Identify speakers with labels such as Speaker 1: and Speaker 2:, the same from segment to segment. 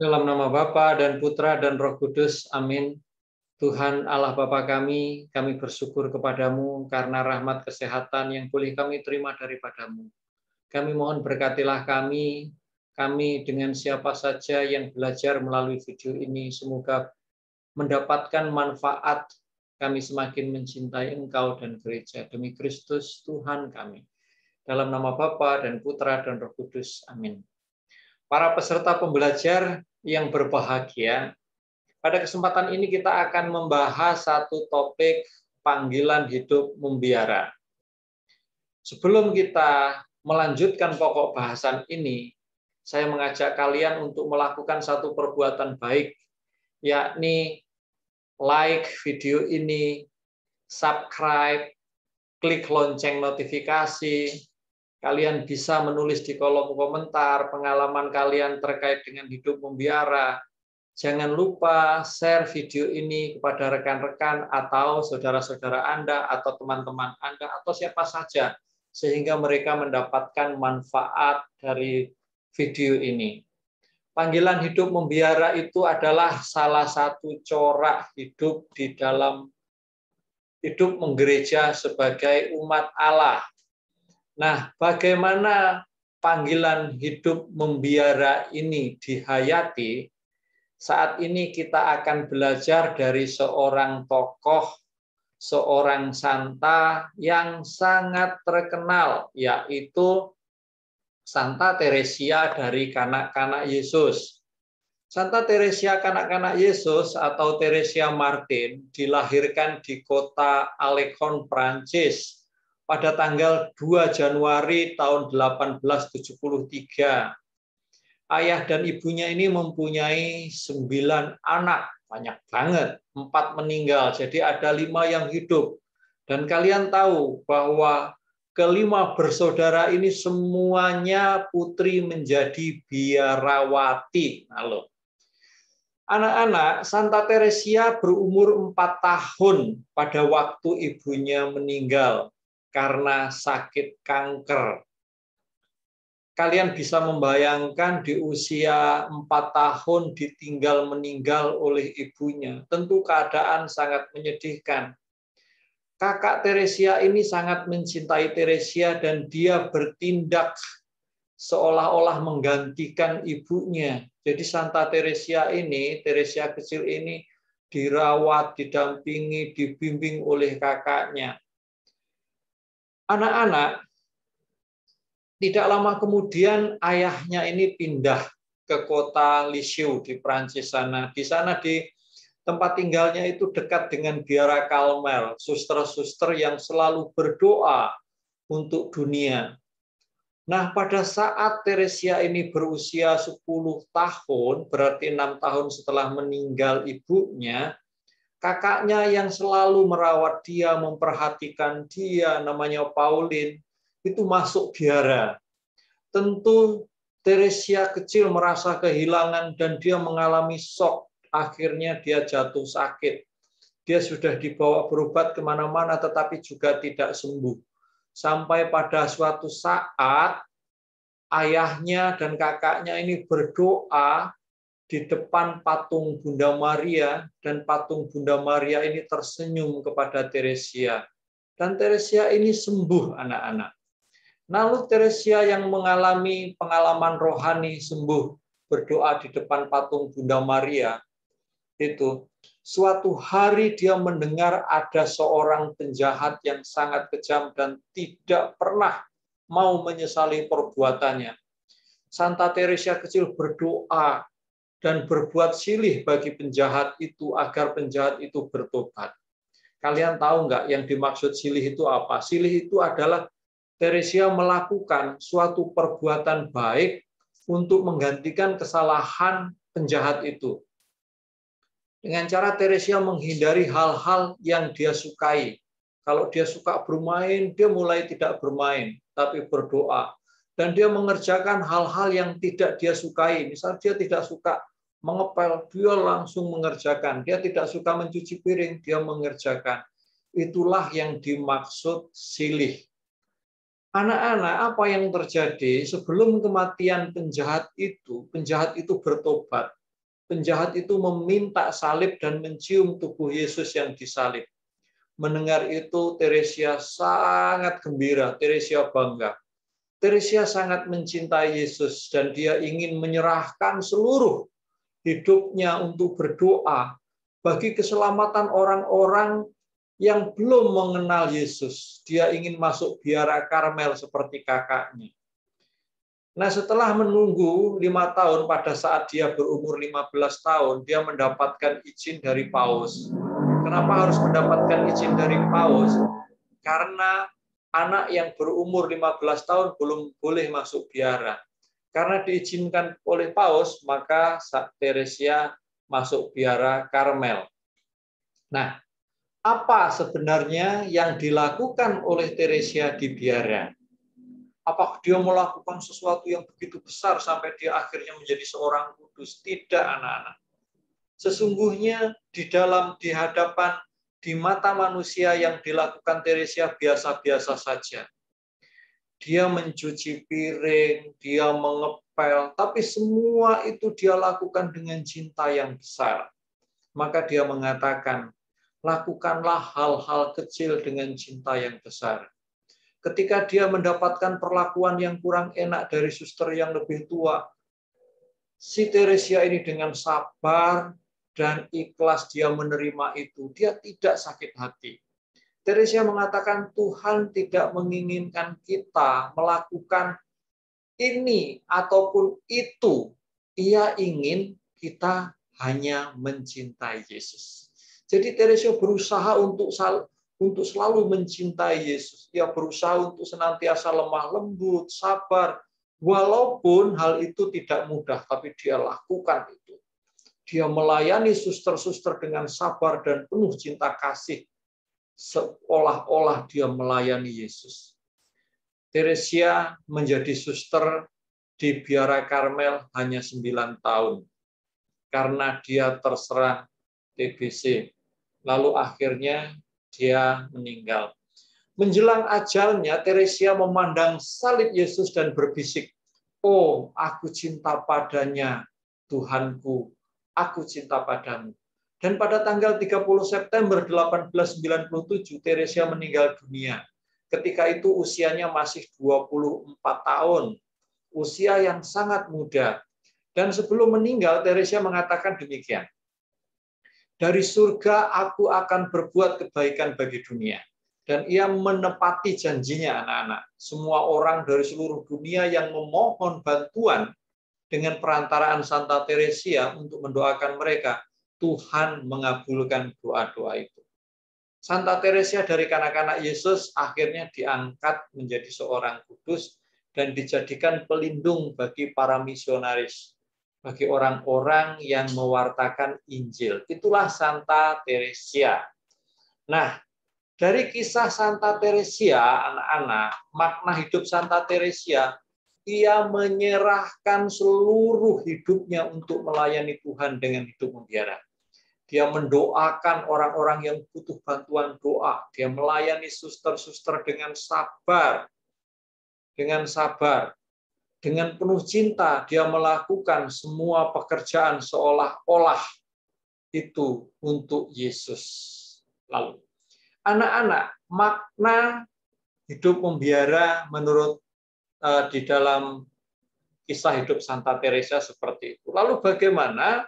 Speaker 1: Dalam nama Bapa dan Putra dan Roh Kudus, amin. Tuhan Allah Bapa kami bersyukur kepadamu karena rahmat kesehatan yang boleh kami terima daripadamu. Kami mohon berkatilah kami dengan siapa saja yang belajar melalui video ini, semoga mendapatkan manfaat, kami semakin mencintai Engkau dan gereja. Demi Kristus Tuhan kami. Dalam nama Bapa dan Putra dan Roh Kudus, amin. Para peserta pembelajar yang berbahagia, pada kesempatan ini kita akan membahas satu topik panggilan hidup membiara. Sebelum kita melanjutkan pokok bahasan ini, saya mengajak kalian untuk melakukan satu perbuatan baik, yakni like video ini, subscribe, klik lonceng notifikasi. Kalian bisa menulis di kolom komentar pengalaman kalian terkait dengan hidup membiara. Jangan lupa share video ini kepada rekan-rekan atau saudara-saudara Anda atau teman-teman Anda atau siapa saja, sehingga mereka mendapatkan manfaat dari video ini. Panggilan hidup membiara itu adalah salah satu corak hidup di dalam hidup menggereja sebagai umat Allah. Nah, bagaimana panggilan hidup membiara ini dihayati? Saat ini kita akan belajar dari seorang tokoh, seorang santa yang sangat terkenal, yaitu Santa Teresia dari Kanak-kanak Yesus. Santa Teresia Kanak-kanak Yesus atau Teresia Martin dilahirkan di kota Alençon, Prancis pada tanggal 2 Januari tahun 1873. Ayah dan ibunya ini mempunyai 9 anak, banyak banget, 4 meninggal, jadi ada 5 yang hidup. Dan kalian tahu bahwa kelima bersaudara ini semuanya putri menjadi biarawati. Halo. Anak-anak, Santa Teresia berumur 4 tahun pada waktu ibunya meninggal karena sakit kanker. Kalian bisa membayangkan di usia 4 tahun ditinggal meninggal oleh ibunya. Tentu keadaan sangat menyedihkan. Kakak Teresia ini sangat mencintai Teresia dan dia bertindak seolah-olah menggantikan ibunya. Jadi Santa Teresia ini, Teresia kecil ini dirawat, didampingi, dibimbing oleh kakaknya. Anak-anak, tidak lama kemudian ayahnya ini pindah ke kota Lisieux di Prancis sana. Di sana di tempat tinggalnya itu dekat dengan Biara Karmel, suster-suster yang selalu berdoa untuk dunia. Nah, pada saat Teresia ini berusia 10 tahun, berarti 6 tahun setelah meninggal ibunya, kakaknya yang selalu merawat dia, memperhatikan dia, namanya Pauline, itu masuk biara. Tentu Teresia kecil merasa kehilangan dan dia mengalami shock. Akhirnya dia jatuh sakit. Dia sudah dibawa berobat kemana-mana tetapi juga tidak sembuh. Sampai pada suatu saat ayahnya dan kakaknya ini berdoa di depan patung Bunda Maria dan patung Bunda Maria ini tersenyum kepada Teresia. Dan Teresia ini sembuh, anak-anak. Lalu Teresia yang mengalami pengalaman rohani sembuh berdoa di depan patung Bunda Maria, itu suatu hari dia mendengar ada seorang penjahat yang sangat kejam dan tidak pernah mau menyesali perbuatannya. Santa Teresia kecil berdoa dan berbuat silih bagi penjahat itu agar penjahat itu bertobat. Kalian tahu nggak yang dimaksud silih itu apa? Silih itu adalah Teresia melakukan suatu perbuatan baik untuk menggantikan kesalahan penjahat itu. Dengan cara Teresia menghindari hal-hal yang dia sukai. Kalau dia suka bermain, dia mulai tidak bermain, tapi berdoa. Dan dia mengerjakan hal-hal yang tidak dia sukai. Misal dia tidak suka mengepel, dia langsung mengerjakan. Dia tidak suka mencuci piring, dia mengerjakan. Itulah yang dimaksud silih. Anak-anak, apa yang terjadi sebelum kematian penjahat itu bertobat. penjahat itu meminta salib dan mencium tubuh Yesus yang disalib. Mendengar itu, Teresia sangat gembira, Teresia bangga. Teresia sangat mencintai Yesus dan dia ingin menyerahkan seluruh hidupnya untuk berdoa bagi keselamatan orang-orang yang belum mengenal Yesus. Dia ingin masuk biara Karmel seperti kakaknya. Nah, setelah menunggu 5 tahun, pada saat dia berumur 15 tahun, dia mendapatkan izin dari Paus. Kenapa harus mendapatkan izin dari Paus? Karena anak yang berumur 15 tahun belum boleh masuk biara. Karena diizinkan oleh Paus, maka Teresia masuk biara Karmel. Nah, apa sebenarnya yang dilakukan oleh Teresia di biara? Apakah dia melakukan sesuatu yang begitu besar sampai dia akhirnya menjadi seorang kudus? Tidak, anak-anak. Sesungguhnya di hadapan, di mata manusia yang dilakukan Teresia biasa-biasa saja. Dia mencuci piring, dia mengepel, tapi semua itu dia lakukan dengan cinta yang besar. Maka dia mengatakan, lakukanlah hal-hal kecil dengan cinta yang besar. Ketika dia mendapatkan perlakuan yang kurang enak dari suster yang lebih tua, si Teresia ini dengan sabar dan ikhlas dia menerima itu. Dia tidak sakit hati. Teresia mengatakan Tuhan tidak menginginkan kita melakukan ini ataupun itu. Ia ingin kita hanya mencintai Yesus. Jadi Teresia berusaha untuk selalu mencintai Yesus. Ia berusaha untuk senantiasa lemah lembut, sabar. Walaupun hal itu tidak mudah, tapi dia lakukan itu. Dia melayani suster-suster dengan sabar dan penuh cinta kasih. Seolah-olah dia melayani Yesus. Teresia menjadi suster di biara Karmel hanya 9 tahun. Karena dia terserang TBC. Lalu akhirnya dia meninggal. Menjelang ajalnya, Teresia memandang salib Yesus dan berbisik, "Oh, aku cinta padanya, Tuhanku, aku cinta padamu." Dan pada tanggal 30 September 1897, Teresia meninggal dunia. Ketika itu usianya masih 24 tahun, usia yang sangat muda. Dan sebelum meninggal, Teresia mengatakan demikian, "Dari surga aku akan berbuat kebaikan bagi dunia." Dan ia menepati janjinya, anak-anak. Semua orang dari seluruh dunia yang memohon bantuan dengan perantaraan Santa Teresia untuk mendoakan mereka, Tuhan mengabulkan doa-doa itu. Santa Teresia dari kanak-kanak Yesus akhirnya diangkat menjadi seorang kudus dan dijadikan pelindung bagi para misionaris, bagi orang-orang yang mewartakan Injil. Itulah Santa Teresia. Nah, dari kisah Santa Teresia, anak-anak, makna hidup Santa Teresia, ia menyerahkan seluruh hidupnya untuk melayani Tuhan dengan hidup membiara. Dia mendoakan orang-orang yang butuh bantuan doa. Dia melayani suster-suster dengan sabar. Dengan sabar. Dengan penuh cinta, dia melakukan semua pekerjaan seolah-olah itu untuk Yesus. Lalu, anak-anak, makna hidup membiara menurut di dalam kisah hidup Santa Teresa seperti itu. Lalu bagaimana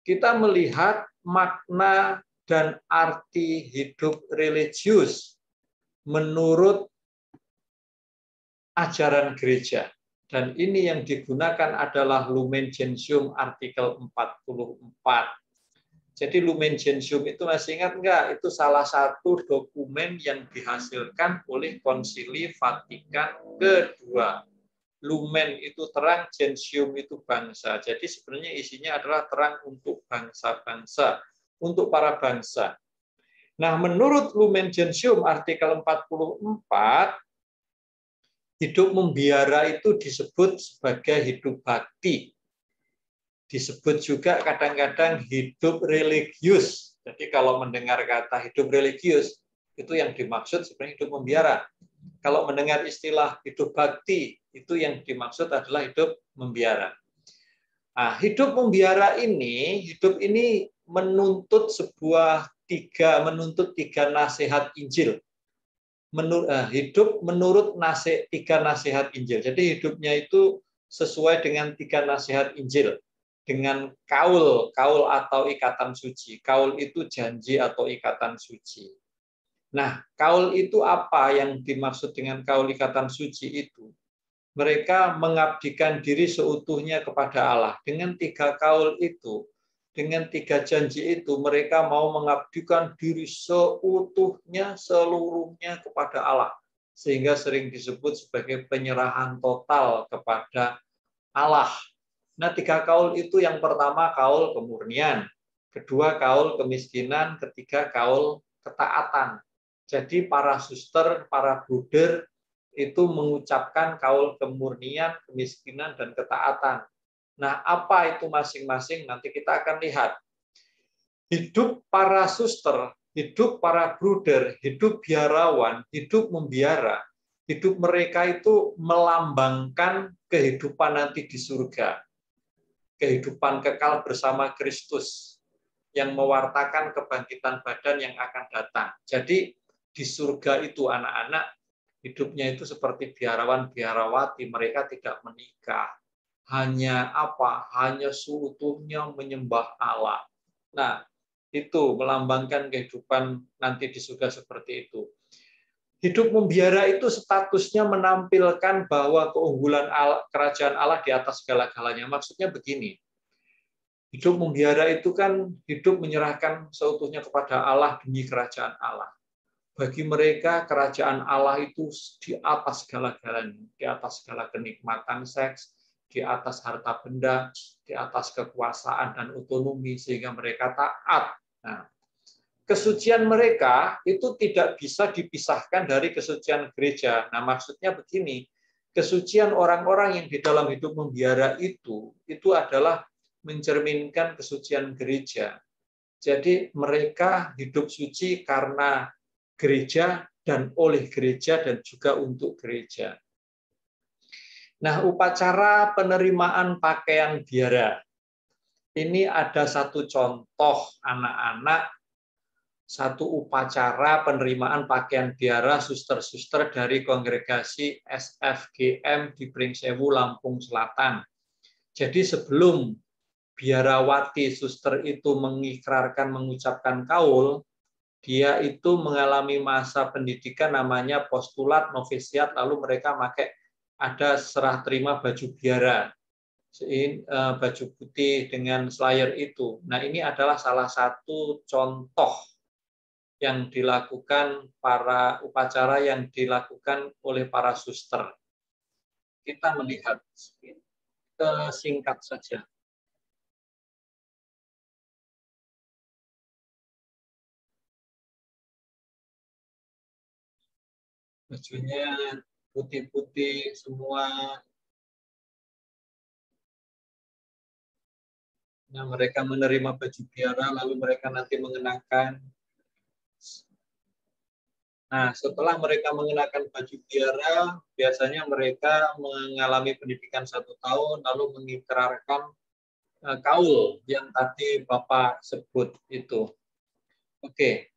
Speaker 1: kita melihat makna dan arti hidup religius menurut ajaran gereja. Dan ini yang digunakan adalah Lumen Gentium artikel 44. Jadi Lumen Gentium itu masih ingat enggak? Itu salah satu dokumen yang dihasilkan oleh Konsili Vatikan kedua. Lumen itu terang, Gentium itu bangsa. Jadi sebenarnya isinya adalah terang untuk bangsa-bangsa, untuk para bangsa. Nah, menurut Lumen Gentium artikel 44, hidup membiara itu disebut sebagai hidup bakti. Disebut juga kadang-kadang hidup religius. Jadi kalau mendengar kata hidup religius, itu yang dimaksud sebenarnya hidup membiara. Kalau mendengar istilah hidup bakti, itu yang dimaksud adalah hidup membiara. Nah, hidup ini menuntut tiga nasihat Injil. Hidup menurut tiga nasihat Injil. Jadi hidupnya itu sesuai dengan tiga nasihat Injil. Dengan kaul atau ikatan suci. Kaul itu janji atau ikatan suci. Nah, kaul itu apa yang dimaksud dengan kaul ikatan suci itu? Mereka mengabdikan diri seutuhnya kepada Allah. Dengan tiga kaul itu, dengan tiga janji itu, mereka mau mengabdikan diri seutuhnya, seluruhnya kepada Allah. Sehingga sering disebut sebagai penyerahan total kepada Allah. Nah, tiga kaul itu yang pertama kaul kemurnian, kedua kaul kemiskinan, ketiga kaul ketaatan. Jadi para suster, para bruder itu mengucapkan kaul kemurnian, kemiskinan, dan ketaatan. Nah, apa itu masing-masing? Nanti kita akan lihat. Hidup para suster, hidup para bruder, hidup biarawan, hidup membiara, hidup mereka itu melambangkan kehidupan nanti di surga. Kehidupan kekal bersama Kristus yang mewartakan kebangkitan badan yang akan datang. Jadi di surga itu anak-anak hidupnya itu seperti biarawan biarawati, mereka tidak menikah. Hanya apa? Hanya seutuhnya menyembah Allah. Nah, itu melambangkan kehidupan nanti di surga seperti itu. Hidup membiara itu statusnya menampilkan bahwa keunggulan kerajaan Allah di atas segala-galanya. Maksudnya begini, hidup membiara itu kan hidup menyerahkan seutuhnya kepada Allah demi kerajaan Allah. Bagi mereka kerajaan Allah itu di atas segala-galanya, di atas segala kenikmatan seks, di atas harta benda, di atas kekuasaan dan otonomi, sehingga mereka taat. Nah, kesucian mereka itu tidak bisa dipisahkan dari kesucian gereja. Nah, maksudnya begini, kesucian orang-orang yang di dalam hidup membiara itu adalah mencerminkan kesucian gereja. Jadi mereka hidup suci karena gereja dan oleh gereja dan juga untuk gereja. Nah, upacara penerimaan pakaian biara. Ini ada satu contoh anak-anak, satu upacara penerimaan pakaian biara suster-suster dari kongregasi SFGM di Pringsewu, Lampung Selatan. Jadi sebelum biarawati suster itu mengikrarkan, mengucapkan kaul, dia itu mengalami masa pendidikan namanya postulat, novisiat, lalu mereka pakai ada serah terima baju biara, baju putih dengan slayer itu. Nah, ini adalah salah satu contoh yang dilakukan upacara yang dilakukan oleh para suster. Kita melihat singkat saja. Bajunya putih-putih semua. Nah, mereka menerima baju biara, lalu mereka nanti mengenakan. Nah, setelah mereka mengenakan baju biara, biasanya mereka mengalami pendidikan 1 tahun, lalu mengikrarkan kaul yang tadi Bapak sebut itu. Oke.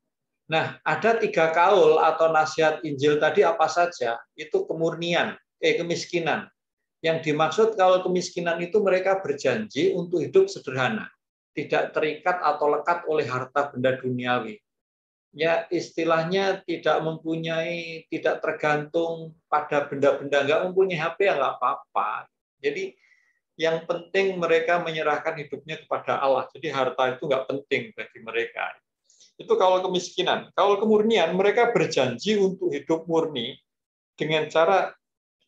Speaker 1: Nah, ada 3 kaul atau nasihat Injil tadi apa saja? Itu kemiskinan. Yang dimaksud kaul kemiskinan itu mereka berjanji untuk hidup sederhana, tidak terikat atau lekat oleh harta benda duniawi. Ya, istilahnya tidak tergantung pada benda-benda, nggak mempunyai HP ya nggak apa-apa. Jadi yang penting mereka menyerahkan hidupnya kepada Allah. Jadi harta itu nggak penting bagi mereka. Itu kaul kemiskinan. Kaul kemurnian, mereka berjanji untuk hidup murni dengan cara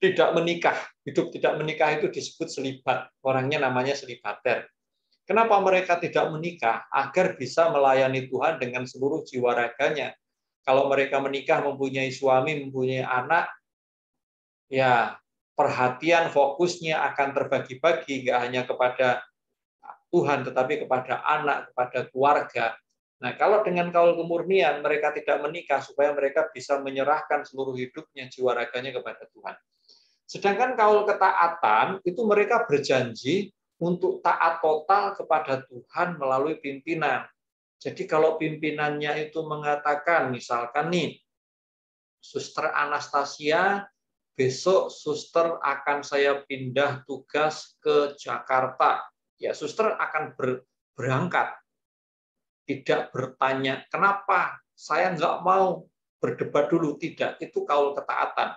Speaker 1: tidak menikah. Hidup tidak menikah itu disebut selibat. Orangnya namanya selibater. Kenapa mereka tidak menikah? Agar bisa melayani Tuhan dengan seluruh jiwa raganya. Kalau mereka menikah, mempunyai suami, mempunyai anak, ya perhatian fokusnya akan terbagi-bagi, nggak hanya kepada Tuhan, tetapi kepada anak, kepada keluarga. Nah, kalau dengan kaul kemurnian, mereka tidak menikah supaya mereka bisa menyerahkan seluruh hidupnya, jiwa raganya kepada Tuhan. Sedangkan kaul ketaatan, itu mereka berjanji untuk taat total kepada Tuhan melalui pimpinan. Jadi kalau pimpinannya itu mengatakan, misalkan nih, Suster Anastasia, besok suster akan saya pindah tugas ke Jakarta. Ya, suster akan berangkat. Tidak bertanya, kenapa? Saya nggak mau berdebat dulu. Tidak, itu kaul ketaatan.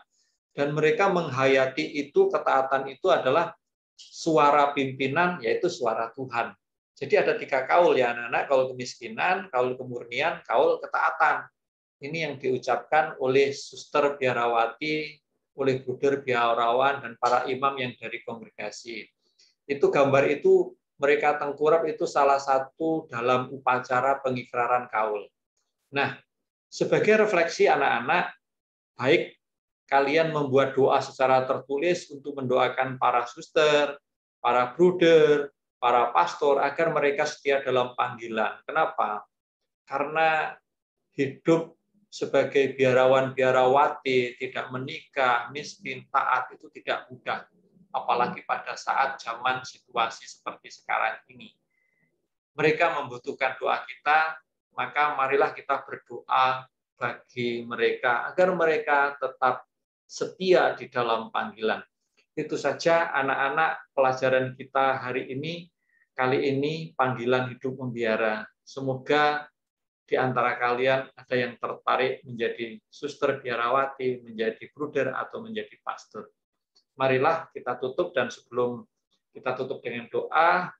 Speaker 1: Dan mereka menghayati itu, ketaatan itu adalah suara pimpinan, yaitu suara Tuhan. Jadi ada 3 kaul ya anak-anak, kaul kemiskinan, kaul kemurnian, kaul ketaatan. Ini yang diucapkan oleh suster biarawati, oleh bruder biarawan, dan para imam yang dari kongregasi. Itu gambar itu, mereka tengkurap itu salah satu dalam upacara pengikraran kaul. Nah, sebagai refleksi anak-anak, baik kalian membuat doa secara tertulis untuk mendoakan para suster, para bruder, para pastor, agar mereka setia dalam panggilan. Kenapa? Karena hidup sebagai biarawan-biarawati, tidak menikah, miskin, taat, itu tidak mudah. Apalagi pada saat zaman situasi seperti sekarang ini. Mereka membutuhkan doa kita, maka marilah kita berdoa bagi mereka, agar mereka tetap setia di dalam panggilan. Itu saja anak-anak pelajaran kita hari ini. Kali ini panggilan hidup membiara. Semoga di antara kalian ada yang tertarik menjadi suster biarawati, menjadi bruder, atau menjadi pastor. Marilah kita tutup, dan sebelum kita tutup dengan doa,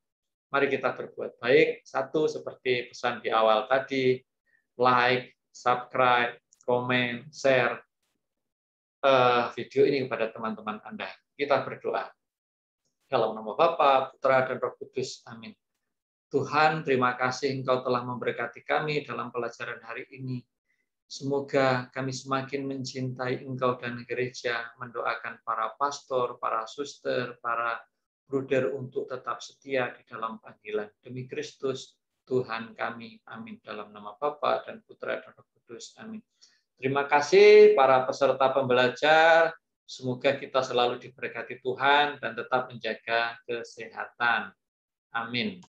Speaker 1: mari kita berbuat baik. 1, seperti pesan di awal tadi, like, subscribe, komen, share video ini kepada teman-teman Anda. Kita berdoa. Dalam nama Bapa, Putra, dan Roh Kudus. Amin. Tuhan, terima kasih Engkau telah memberkati kami dalam pelajaran hari ini. Semoga kami semakin mencintai Engkau dan gereja, mendoakan para pastor, para suster, para bruder untuk tetap setia di dalam panggilan. Demi Kristus, Tuhan kami. Amin. Dalam nama Bapa dan Putra dan Roh Kudus. Amin. Terima kasih para peserta pembelajar. Semoga kita selalu diberkati Tuhan dan tetap menjaga kesehatan. Amin.